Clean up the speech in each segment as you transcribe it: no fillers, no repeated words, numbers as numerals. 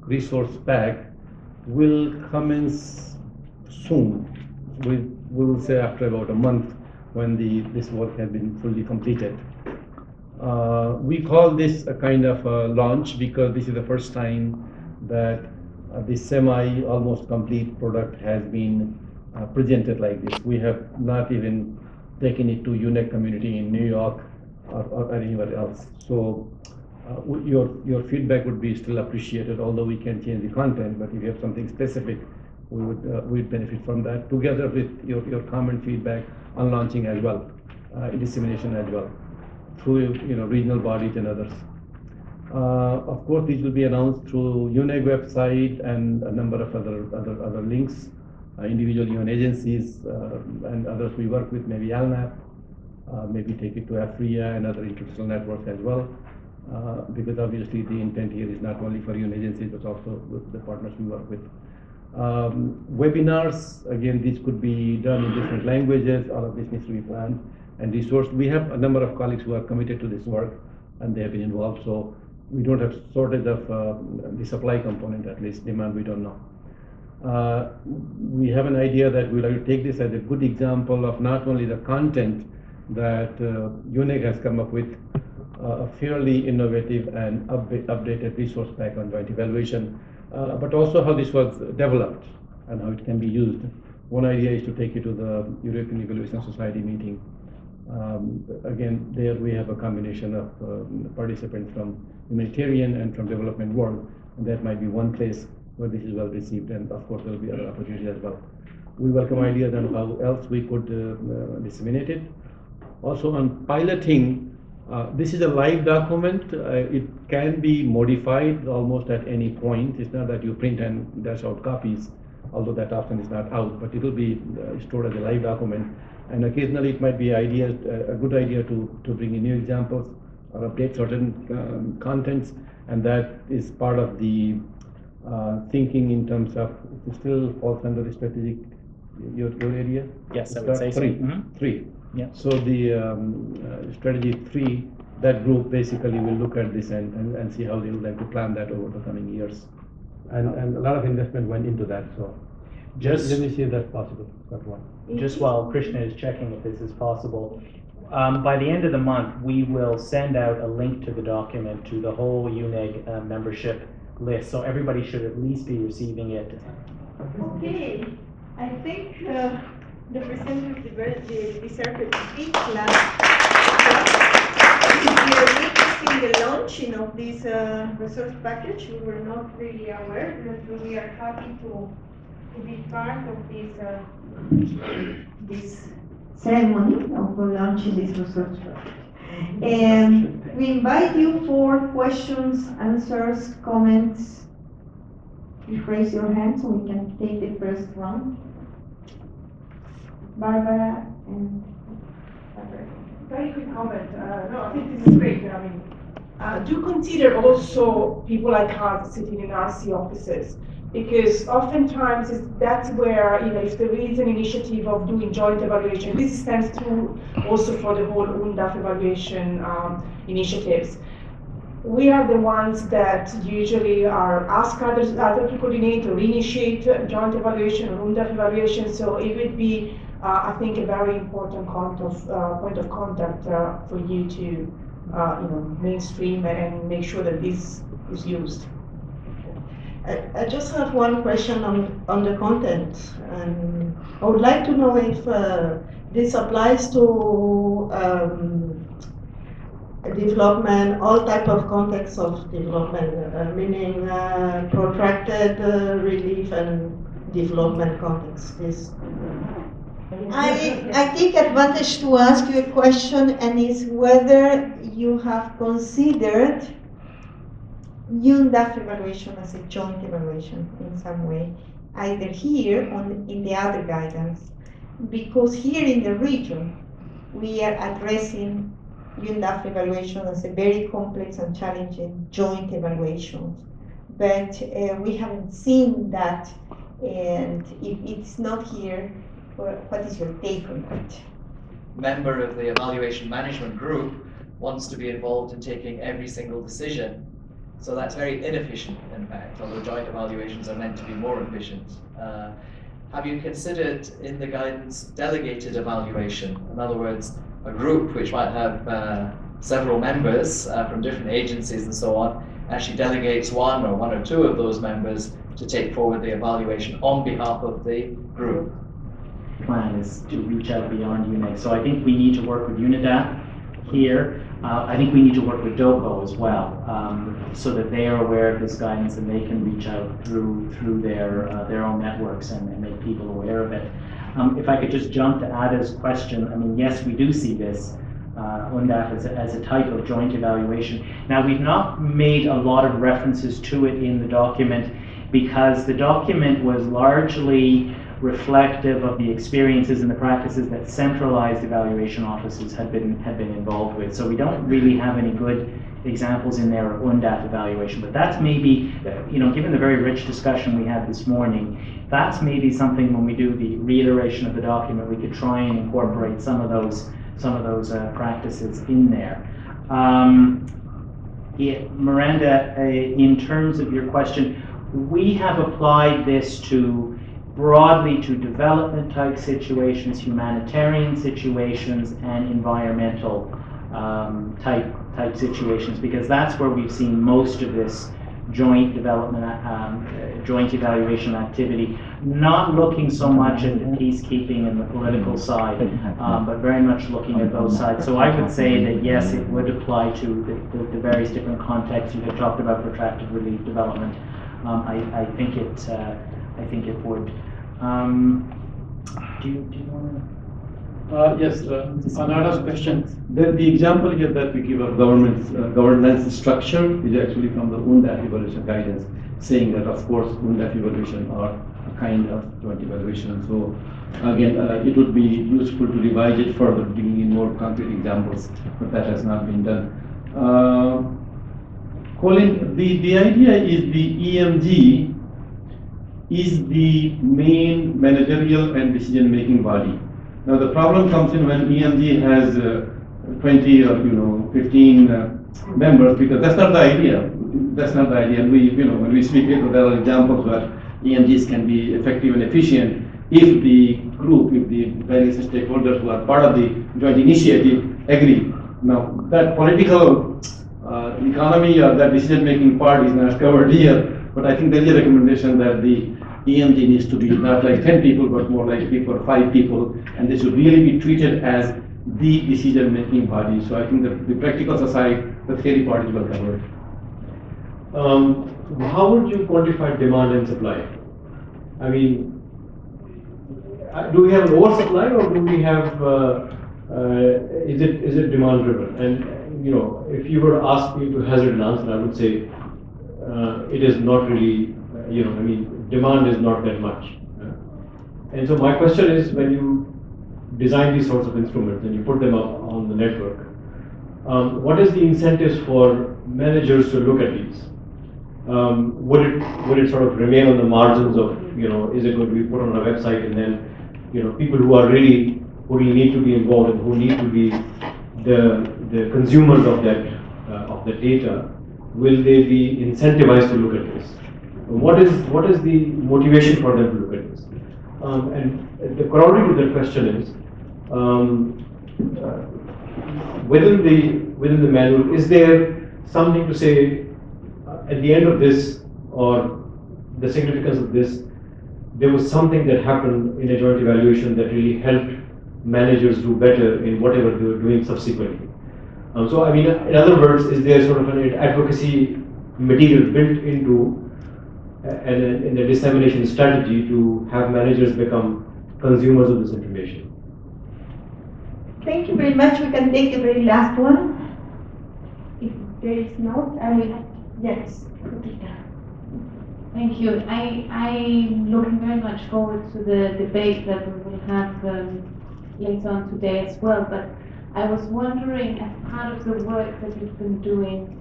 resource pack will commence soon. We will say after about a month when this work has been fully completed. We call this a kind of a launch because this is the first time that this semi almost complete product has been presented like this. We have not even taken it to UNEG community in New York or anywhere else. So your feedback would be still appreciated, although we can change the content. But if you have something specific, we'd benefit from that, together with your comment feedback on launching as well, dissemination as well, through regional bodies and others. Of course, these will be announced through UNEG website and a number of other links, individual UN agencies and others we work with, maybe ALNAP, maybe take it to AFRIA and other international networks as well. Because obviously the intent here is not only for UN agencies but also with the partners we work with. Webinars, again, these could be done in different languages. All of this needs to be planned and resourced. We have a number of colleagues who are committed to this work and they have been involved, so we don't have shortage of the supply component, at least demand we don't know. We have an idea that we'd like to take this as a good example of not only the content that UNEG has come up with, a fairly innovative and updated resource pack on joint evaluation, but also how this was developed and how it can be used. One idea is to take it to the European Evaluation Society meeting. Again, there we have a combination of participants from humanitarian and from development world, and that might be one place where this is well received, and of course there will be other opportunities as well. We welcome ideas on how else we could disseminate it. Also on piloting, this is a live document. It can be modified almost at any point. It's not that you print and dash out copies, although that often is not out, but it will be stored as a live document. And occasionally it might be a good idea to bring in new examples or update certain contents, and that is part of the thinking in terms of, it still falls under the strategic, your area? Yes, I would say so. Three. Yeah. So the strategy 3, that group basically will look at this and see how they would like to plan that over the coming years. And a lot of investment went into that, so let me see if that's possible. That one. Just while Krishna is checking if this is possible, by the end of the month, we will send out a link to the document to the whole UNEG membership list, so everybody should at least be receiving it. Okay, I think the presenters deserve a big clap. We are witnessing the launching of this resource package. We were not really aware, but we are happy to be part of this ceremony of launching this resource package. And we invite you for questions, answers, comments. Please raise your hand so we can take the first round. Barbara and Barbara. Very quick comment. No, I think this is great. I mean, do consider also people like us sitting in RC offices, because oftentimes that's where, if there is an initiative of doing joint evaluation, this stands true also for the whole UNDAF evaluation initiatives. We are the ones that usually are asked others to coordinate or initiate joint evaluation or UNDAF evaluation, so it would be, I think, a very important point of contact for you to, mainstream and make sure that this is used. I just have one question on the content, and I would like to know if this applies to development, all type of contexts of development, meaning protracted relief and development context. This. I take advantage to ask you a question, and is whether you have considered UNDAF evaluation as a joint evaluation in some way, either here or in the other guidance, because here in the region we are addressing UNDAF evaluation as a very complex and challenging joint evaluation, but we haven't seen that, and if it's not here, what is your take on that? Member of the evaluation management group wants to be involved in taking every single decision So that's very inefficient, in fact, although joint evaluations are meant to be more efficient. Have you considered in the guidance delegated evaluation? In other words, a group which might have several members from different agencies and so on, actually delegates one or two of those members to take forward the evaluation on behalf of the group. Plan is to reach out beyond UNEG. So I think we need to work with UNEDAP here. I think we need to work with DOCO as well, so that they are aware of this guidance and they can reach out through their own networks and make people aware of it. If I could just jump to Ada's question, I mean, yes, we do see this UNDAP as a type of joint evaluation. Now, we've not made a lot of references to it in the document because the document was largely reflective of the experiences and the practices that centralized evaluation offices had been involved with. So we don't really have any good examples in there of UNDAP evaluation, but that's maybe, given the very rich discussion we had this morning, that's maybe something when we do the reiteration of the document, we could try and incorporate some of those practices in there. Miranda, in terms of your question, we have applied this broadly to development type situations, humanitarian situations, and environmental type situations, because that's where we've seen most of this joint development, joint evaluation activity, not looking so much at the peacekeeping and the political side, but very much looking at those sides. So I would say that yes, it would apply to the various different contexts. You had talked about protracted relief development. I think it would. Do you want to? Yes, on Ada's question, the example here that we give of governance structure is actually from the UNDAP evaluation guidance, saying that of course UNDAP evaluation are a kind of joint evaluation. So again, it would be useful to revise it further, bringing in more concrete examples, but that has not been done. Colin, the idea is the EMG is the main managerial and decision-making body. Now the problem comes in when EMG has 20 or 15 members, because that's not the idea. That's not the idea. And we, when we speak here, there are examples where EMGs can be effective and efficient if the group, if the various stakeholders who are part of the joint initiative agree. Now that political economy or that decision-making part is not covered here, but I think there is a recommendation that the EMG needs to be not like 10 people, but more like 3 or 5 people, and they should really be treated as the decision-making body. So I think that the practicals aside, the theory part is well covered. How would you quantify demand and supply? I mean, do we have an oversupply, or do we have? Is it demand driven? And if you were to ask me to hazard an answer, I would say it is not really. Demand is not that much. And so my question is, when you design these sorts of instruments and you put them up on the network, what is the incentives for managers to look at these? Would it sort of remain on the margins of, is it going to be put on a website, and then people who really need to be involved and who need to be the consumers of that data, will they be incentivized to look at this? What is the motivation for them to look at this? And the corollary to that question is, within the manual, is there something to say at the end of this, or the significance of this, there was something that happened in a joint evaluation that really helped managers do better in whatever they were doing subsequently? So I mean, in other words, is there sort of an advocacy material built into in the dissemination strategy to have managers become consumers of this information? Thank you very much. We can take the very last one. If there is not, I will. Yes. Thank you. I'm looking very much forward to the debate that we will have later on today as well. But I was wondering, as part of the work that you've been doing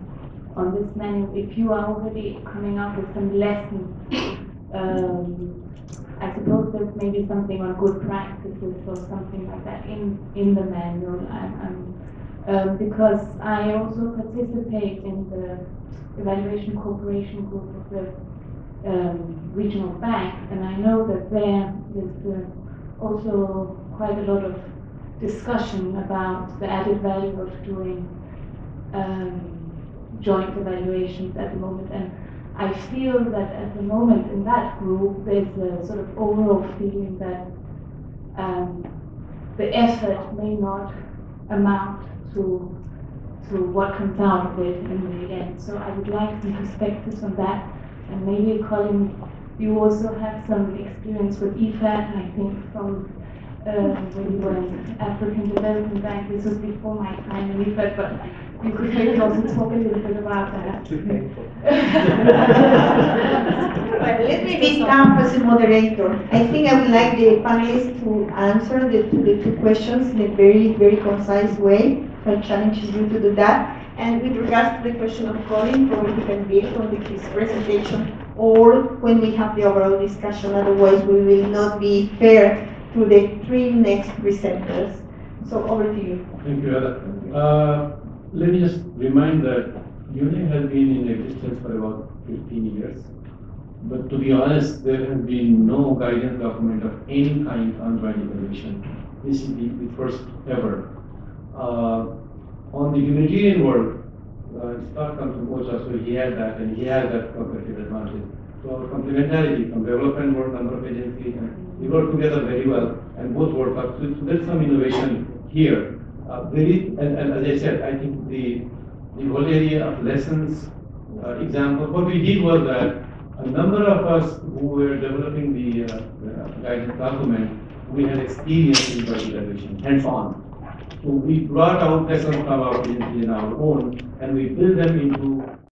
on this manual, if you are already coming up with some lessons. I suppose there's maybe something on good practices or something like that in the manual. because I also participate in the evaluation cooperation group of the regional bank, and I know that there is also quite a lot of discussion about the added value of doing joint evaluations at the moment. And I feel that at the moment in that group, there's a sort of overall feeling that the effort may not amount to what comes out of it in the end. So I would like some perspectives on that. And maybe, Colin, you also have some experience with EPE, I think, from when you were in African Development Bank. This was before my time in EPE, but you could maybe also talk a little bit about that. Too painful. Well, let me become as a moderator. I think I would like the panelists to answer the two questions in a very, very concise way. I challenge you to do that. And with regards to the question of Colin, probably he can build on his presentation, or when we have the overall discussion, otherwise we will not be fair to the three next presenters. So over to you. Thank you, Ada. Let me just remind that UNEG has been in existence for about 15 years. But to be honest, there has been no guidance document of any kind on joint evaluation. This is the first ever. On the humanitarian world, Scott comes from OCHA, so he had that, and he has that competitive advantage. So our complementarity from development work, number of agencies, and we work together very well, and both work up. So there's some innovation here. And as I said, I think the whole area of lessons, example, what we did was that a number of us who were developing the guidance document, we had experience in joint evaluation, hands-on. So we brought out lessons from our agency and our own, and we built them into